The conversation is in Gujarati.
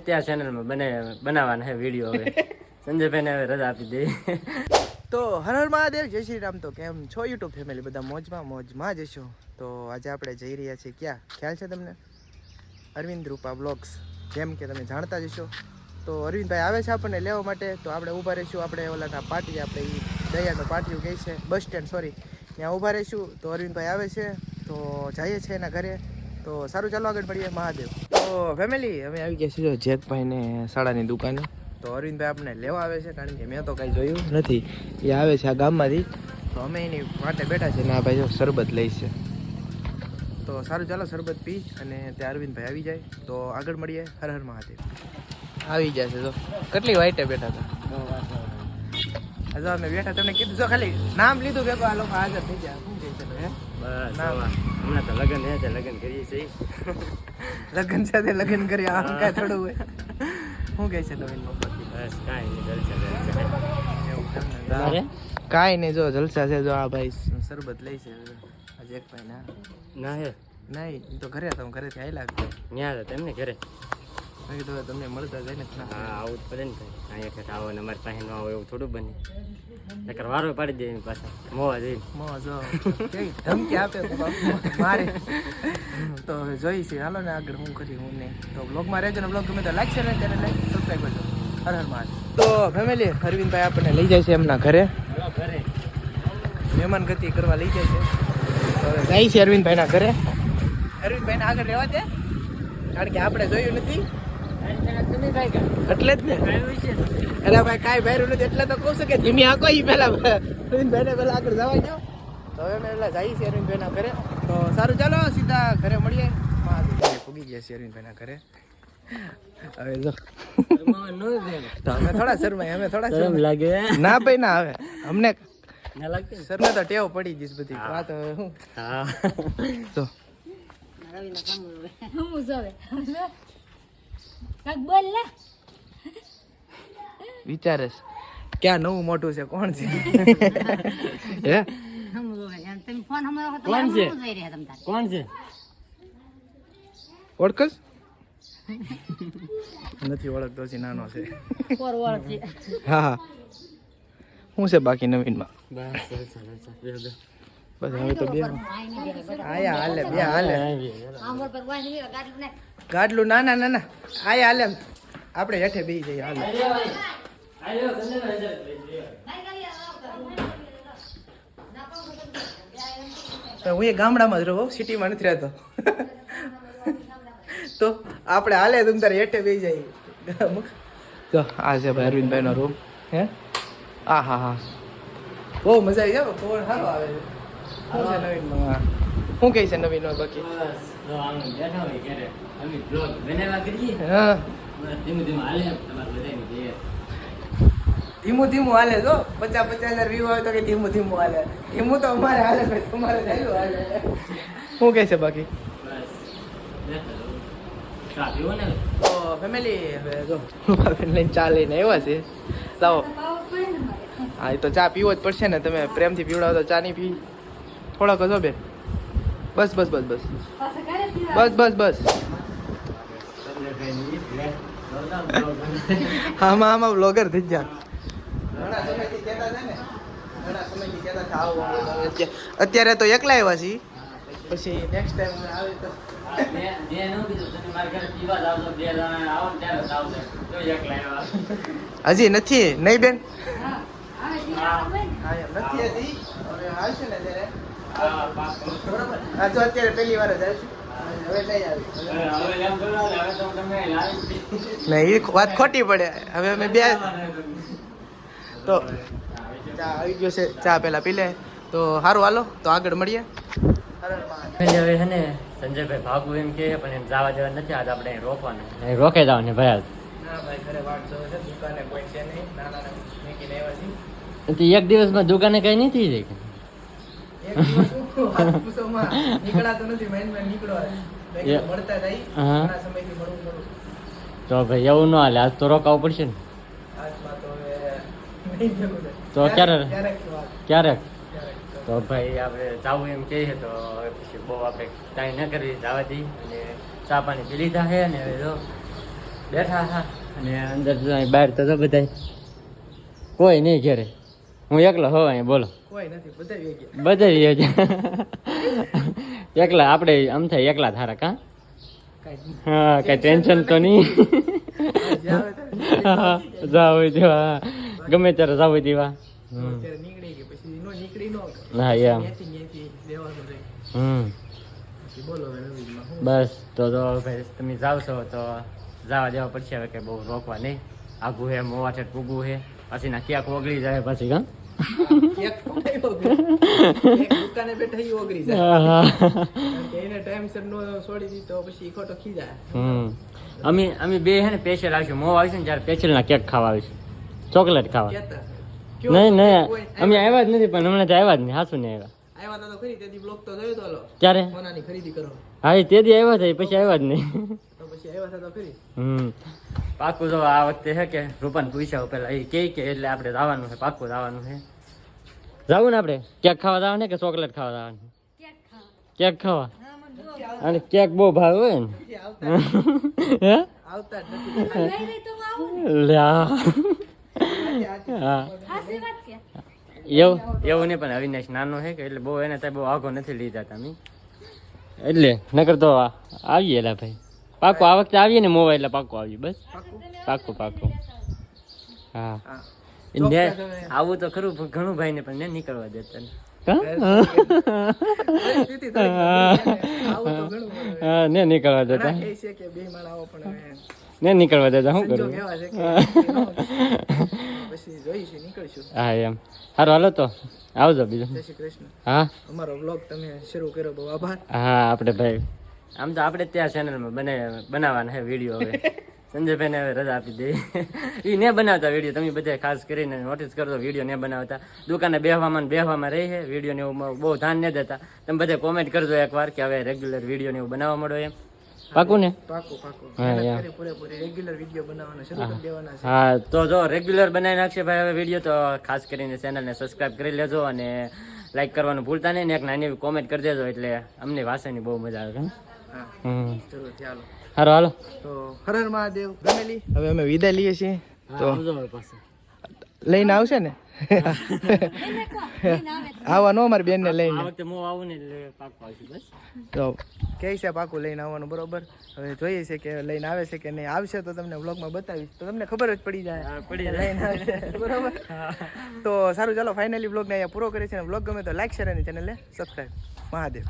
ત્યાં ચેનલમાં બનાવવાના છે વિડીયો હવે સંજયભાઈને હવે રજા આપી દે. તો હર હર મહાદેવ, જય શ્રી રામ. તો કેમ છો યુટ્યુબ ફેમિલી? બધા મોજમાં જશો. તો આજે આપણે જઈ રહ્યા છીએ ક્યાં, ખ્યાલ છે તમને? અરવિંદ રૂપા બ્લોગ્સ. જેમ કે તમે જાણતા જશો, તો અરવિંદભાઈ આવે છે આપણને લેવા માટે. તો આપણે ઊભા રહીશું, આપણે ઓલાના પાટી, આપણે એ દયાનો પાટિયું કહે છે, બસ સ્ટેન્ડ, સોરી, ત્યાં ઊભા રહીશું. તો અરવિંદભાઈ આવે છે, તો જઈએ છીએ એના ઘરે. તો સારું, ચાલો આગળ મળીએ. મહાદેવ. તો ફેમિલી અમે આવી ગયા છીએ જેતભાઈને શાળાની દુકાને. તો અરવિંદભાઈ આપણને લેવા આવે છે, કારણ કે મેં તો કાંઈ જોયું નથી. એ આવે છે આ ગામમાંથી, તો અમે એની માટે બેઠા છે ને આ ભાઈ જો શરબત લઈ છે. તો સારું, ચાલો શરબત પી અને ત્યાં અરવિંદભાઈ આવી જાય તો આગળ મળીએ. હર હર મહાદેવ. આવી ગયા છે. તો કેટલી વાઈટે બેઠા હતા. અમે બેઠા, તમને કીધું જો ખાલી નામ લીધું કે આ લોકો હાજર થઈ ગયા. શું કહે છે હે? હમણાં તો લગ્ન છે, લગ્ન કરીએ છીએ. લગ્ન સાથે લગ્ન કરી આમ કાંઈ થોડું હોય. શું કહે છે નવીન? બસ કાંઈ નહીં, કાંઈ નહીં, જો જલસા છે. જો આ ભાઈ શરબત લઈ છે આજે એક ભાઈ. ના હે નહીં, તો ઘરે તમે ઘરેથી આવેલા ન્યા તેમને ઘરે તો તમને મળતા જાય ને. હા, આવું જ પડે ને ભાઈ. અહીંયા ખેત આવો ને અમારે પાસે ન આવો એવું થોડું બને. નકર વારો પાડી દે એની પાછા મોવા જઈને. ધમકી આપે મારે. તો જોઈ છે, હાલો ને આગળ હું કરી હું નહીં. તો બ્લોગમાં રહેજો ને. બ્લોગ ગમે તો લાઈક છે ને તેને લાઈક સબસ્ક્રાઈબ કરજો. હર હર મહાદેવ. તો ફેમિલી, અરવિંદભાઈ આપણને લઈ જાય છે એમના ઘરે. ઘરે મહેમાન ગતિ કરવા લઈ જાય છે. તો હવે જાય છે અરવિંદભાઈના ઘરે. અરવિંદભાઈને આગળ રહેવા દે, કારણ કે આપણે જોયું નથી એટલે જ ને. અરે ભાઈ કાંઈ ભર્યું નથી એટલે તો કહું છું કે ધીમી આંકો ઈ પહેલા અરવિંદભાઈને પહેલા આગળ જવા દો. તો હવે અમે એટલે જઈએ છીએ અરવિંદભાઈના ઘરે. તો સારું, ચાલો સીધા ઘરે મળીએ. પૂગી ગયા છીએ અરવિંદભાઈના ઘરે. હવે જો તો અમે થોડા શરમાય, અમે થોડા શરમ લાગે ના ભાઈ ના. હવે અમને ના લાગતી સરને તો ટેવ પડી ગઈ બધી વાત. હવે હું તો વિચારે ક્યાં નવું મોટું છે, કોણ છે? હે કોણ છે? ઓળખસ નથી ઓળખતો, હજી નાનો છે. હા, શું છે બાકી નવીનમાં? બસ હવે તો બે આયા હાલે, બે હાલે. ગાડલું ના ના ના ના આયા હાલે. આપણે હેઠે બેસી જઈએ. હાલે તો હું એ ગામડામાં જ રહું, સિટીમાં નથી રહેતો. તો આપણે હાલે તમ તારે હેઠે બેસી જઈએ. તો આ છે ભાઈ અરવિંદભાઈનો રૂમ. હે હા હા હા, બહુ મજા આવી જાય. ફોન સારો આવે છે. શું છે નવીનમાં? શું કહે છે નવીનમાં બાકી? હા, ધીમું ધીમું હાલે. જો 50,000 વ્યૂ આવે તો કે ધીમું ધીમું હાલે. ધીમું તો અમારે હાલે, તમારે ચાલ્યું હાલે. શું કહે છે બાકી? તો ફેમિલી હવે જો લઈને ચા લઈને આવ્યા છે. લાવો. હા, એ તો ચા પીવો જ પડશે ને. તમે પ્રેમથી પીવડાવો તો ચા નહીં પી. થોડાક હજો બેન. બસ બસ બસ બસ બસ બસ બસ. આમાં આમાં બ્લોગર થઈ ગયા. ઘણા સમયથી કહેતા હતા ને, ઘણા સમયથી કહેતા હતા આવો. અત્યારે તો એકલા આવ્યા છીએ, પછી નેક્સ્ટ ટાઈમ આવે તો હજી નથી. નહીં બેન? નથી હજી. હવે આવશે ને ત્યારે. હા, જો અત્યારે પહેલી વાર જ આવશું. હવે નહીં આવી. નહીં, એ વાત ખોટી પડે. હવે અમે બે તો ચા આવી ગયો છે. ચા પેલા પી લે તો સારું. હાલો તો આગળ મળીએ. હવે છે ને સંજયભાઈ ભાગવું એમ કે, પણ એમ જવા દેવા નથી. આજ આપણે રોકવાનું, રોકે જાવ ને ભાઈ. ના ભાઈ, ઘરે વાટ જોવે છે. દુકાને કોઈ છે નહીં. નાના મૂકીને આવ્યા છીએ. એક દિવસમાં દુકાને કઈ નહીં થઈ જાય. નીકળાતો નથી. નીકળો મળતા જાય. ઘણા સમયથી મળવું. તો ભાઈ એવું ન હાલે. આજ તો રોકાવું પડશે ને. તો ક્યારેક તો ભાઈ આપણે જવું એમ કહીએ તો પછી બહુ આપણે કાંઈ ન કરવી, જવા દઈએ. અને ચા પાણી પી લીધા છે ને હવે જો બેઠા હા અને અંદર જો અહીં બહાર તો બધા કોઈ નહીં ઘેરે, હું એકલો હોવ અહીં. બોલો, કોઈ નથી, બધા વહી ગયા. બધા એકલા આપણે આમ થાય એકલા થારા કા. કાંઈ હા, કઈ ટેન્શન તો નહીં. જ્યાં આવે ત્યારે જાવ હોય તેવા, ગમે ત્યારે જાવ હોય તેવા. અત્યારે નીકળી ગઈ, પછી નો નીકળી નો હા એમ. ત્યાંથી લેવાનું રહે. પછી બોલો હવે નવીનમાં શું? બસ તો ભાઈ તમે જાવ છો તો જવા દેવા પડશે હવે, કે બહુ રોકવા નહીં. આઘું હે, મોવાઠે પૂગવું હે, પછી ના ક્યાંક ઓગળી જાય પછી કા. કેક ખોટાઈ ઓગળી. કેક દુકાને બેઠા ઈ ઓગળી જાય. કારણ કે એને ટાઈમસર નો છોડી દીધો પછી ખોટો ખીજાય. અમે બે હે ને સ્પેશિયલ આવીશું, મોં આવીશું ને ત્યારે સ્પેશિયલ ના કેક ખાવા આવીશું, ચોકલેટ ખાવા. કહેતા નહીં નહીં, અમે આવ્યા જ નથી, પણ હમણાં તો આવ્યા જ નહીં, હાસું નહીં આવ્યા. આવ્યા તા તો ખરી, તેથી બ્લોગ તો જોયો તો હાલો. ક્યારે? સોનાની ખરીદી કરો. હા એ તે દી આવ્યા હતા, પછી આવ્યા જ નહીં. તો પછી આવ્યા તા તો ખરી. પાકું જો આ વખતે છે કે રૂપાને પૂછ્યા પેલા એ કે એટલે આપણે જવાનું છે, પાકું જવાનું છે. જવું ને આપણે કેક ખાવા જવાનું કે ચોકલેટ ખાવા જવાનું? કેક ખાવા. અને કેક બહુ ભાવ હોય ને. હે આવતા જ નથી. લ્યા હા એવું નહીં, પણ અવિનાશ નાનો છે કે એટલે બહુ એને ત્યાં બહુ આઘો નથી લીધા તમે, એટલે નકર તો આવીએ લા ભાઈ. પાકું આ વખતે આવીએ ને મોવા એટલે પાકું આવીએ. બસ પાકું હા. આવું તો ખરું, પણ ઘણું ભાઈ ને પણ ને નીકળવા દેતા ને. પરિસ્થિતિ થોડીક આવું તો ઘણું બધું. હા ને નીકળવા દેતા, ઘણા કહે છે કે બે માળ આવો પણ હવે ને નીકળવા દેતા શું સંજોગ કરવું. એવા છે કે પછી જોઈશું, નીકળશું. હા એમ. સારું હાલો તો આવજો બીજું. જય શ્રી કૃષ્ણ. હા અમારો વ્લોગ તમે શરૂ કર્યો, બહુ આભાર. હા આપણે ભાઈ આમ તો આપણે ત્યાં ચેનલમાં બનાવવાના છે વિડીયો. હવે સંજયભાઈને હવે રજા આપી દે. એ ને બનાવતા વિડીયો, તમે બધા ખાસ કરીને નોટિસ કરજો, વિડીયો ને બનાવતા. દુકાને બેહવામાં રહી છે, વિડીયો ને એવું બહુ ધ્યાન ન દેતા. તમે બધા કોમેન્ટ કરજો એકવાર કે હવે રેગ્યુલર વિડીયો ને એવું બનાવવા મળો એમ. પાકું ને? પાકું. હા, મહેનત યા. કરી પૂરેપૂરી રેગ્યુલર વિડીયો બનાવવાના શરૂ કરી દેવાના છે. હા તો જો રેગ્યુલર બનાવી નાખશે ભાઈ હવે વિડીયો, તો ખાસ કરીને ચેનલને સબસ્ક્રાઇબ કરી લેજો અને લાઈક કરવાનું ભૂલતા નહીં ને એક નાની એવી કોમેન્ટ કરી દેજો, એટલે અમને વાંચવાની બહુ મજા આવે. હા જરૂર, ચાલો. સારું હાલો તો હર હર મહાદેવ ગમેલી. હવે અમે વિદાય લઈએ છીએ. તો આવજો હવે પાછું. લઈને આવશે ને? આવવાનું અમારી બેન ને આ લઈને. વખતે હું આવું ને એટલે પાકું આવશું. બસ તો કહે છે પાકું લઈને આવવાનું, બરોબર. હવે જોઈએ છે કે લઈને આવે છે કે નહીં. આવશે તો તમને વ્લોગમાં બતાવીશ, તો તમને ખબર જ પડી જાય. હા, પડી જાય. લઈને આવશે, બરોબર. તો સારું, ચાલો ફાઇનલી વ્લોગને અહીંયા પૂરો કરીએ છીએ. વ્લોગ ગમે તો લાઈક શેર અને ચેનલને સબસ્ક્રાઈબ. મહાદેવ.